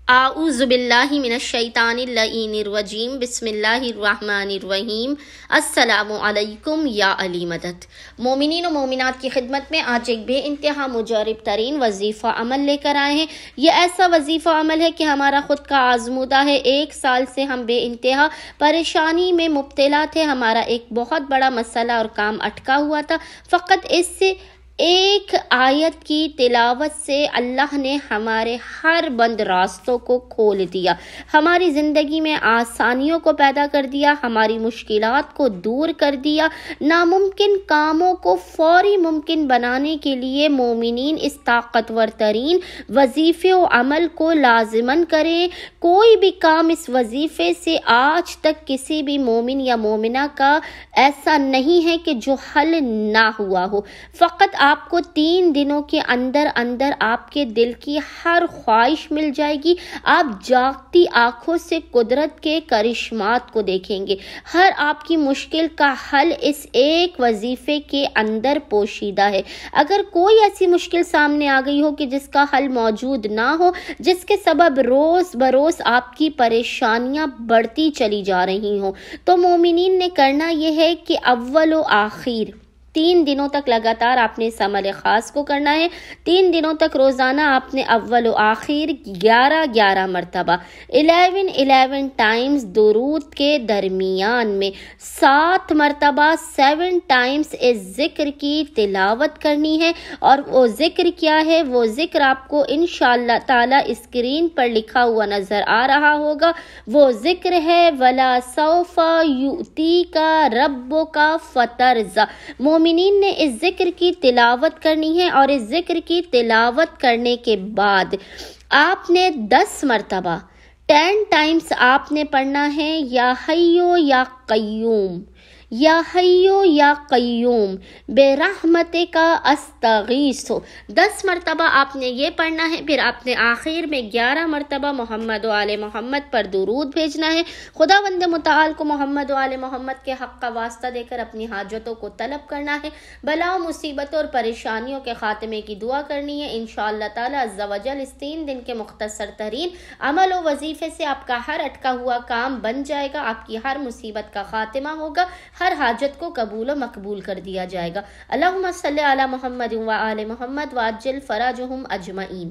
اعوذ باللہ من الشیطان اللعین الرجیم بسم اللہ الرحمن الرحیم السلام علیکم یا علی مدد۔ مومنین و مومنات کی خدمت میں آج ایک بے انتہا مجرب ترین وظیفہ عمل لے کر آئے ہیں۔ یہ ایسا وظیفہ عمل ہے کہ ہمارا خود کا آزمودہ ہے۔ 1 سال سے ہم بے انتہا پریشانی میں مبتلا تھے، ہمارا ایک بہت بڑا مسئلہ اور کام اٹکا ہوا تھا۔ فقط اس سے ایک آیت کی تلاوت سے اللہ نے ہمارے ہر بند راستوں کو کھول دیا، ہماری زندگی میں آسانیوں کو پیدا کر دیا، ہماری مشکلات کو دور کر دیا۔ ناممکن کاموں کو فوری ممکن بنانے کے لیے مومنین اس طاقتور ترین وظیفے و عمل کو لازماً کریں۔ کوئی بھی کام اس وظیفے سے آج تک کسی بھی مومن یا مومنہ کا ایسا نہیں ہے کہ جو حل نہ ہوا ہو۔ فقط آپ کو 3 دنوں کے اندر آپ کے دل کی ہر خواہش مل جائے گی۔ آپ جاگتی آنکھوں سے قدرت کے کرشمات کو دیکھیں گے۔ ہر آپ کی مشکل کا حل اس ایک وظیفے کے اندر پوشیدہ ہے۔ اگر کوئی ایسی مشکل سامنے آ گئی ہو کہ جس کا حل موجود نہ ہو، جس کے سبب روز بروز آپ کی پریشانیاں بڑھتی چلی جا رہی ہوں، تو مومنین نے کرنا یہ ہے کہ اول و آخر 3 دنوں تک لگاتار آپ نے اس عمل خاص کو کرنا ہے۔ 3 دنوں تک روزانہ آپ نے اول و آخر 11 مرتبہ 11 ٹائمز درود کے درمیان میں 7 مرتبہ 7 ٹائمز اس ذکر کی تلاوت کرنی ہے۔ اور وہ ذکر کیا ہے؟ وہ ذکر آپ کو انشاءاللہ تعالی اسکرین پر لکھا ہوا نظر آ رہا ہوگا۔ وہ ذکر ہے وَلَا سَوْفَ يُؤْتِيكَ رَبُّكَ فَتَرْضَىٰ۔ مومنین نے اس ذکر کی تلاوت کرنی ہے، اور اس ذکر کی تلاوت کرنے کے بعد آپ نے 10 مرتبہ 10 ٹائمز آپ نے پڑھنا ہے یا حیو یا قیوم، یا حیو یا قیوم برحمتک استغیث۔ 10 مرتبہ آپ نے یہ پڑھنا ہے۔ پھر آپ نے آخر میں 11 مرتبہ محمد و آل محمد پر درود بھیجنا ہے۔ خداوند متعال کو محمد و آل محمد کے حق کا واسطہ دے کر اپنی حاجتوں کو طلب کرنا ہے، بلاؤں مصیبتوں اور پریشانیوں کے خاتمے کی دعا کرنی ہے۔ انشاءاللہ تعالی عز و جل اس 3 دن کے مختصر ترین عمل و وظیفے سے آپ کا ہر اٹکا ہوا کام بن جائے گا، آپ کی ہر مصیبت کا خاتمہ ہوگا، ہر حاجت کو قبول و مقبول کر دیا جائے گا۔ اللہم صلی علی محمد و آل محمد وعجل فرجہم اجمعین۔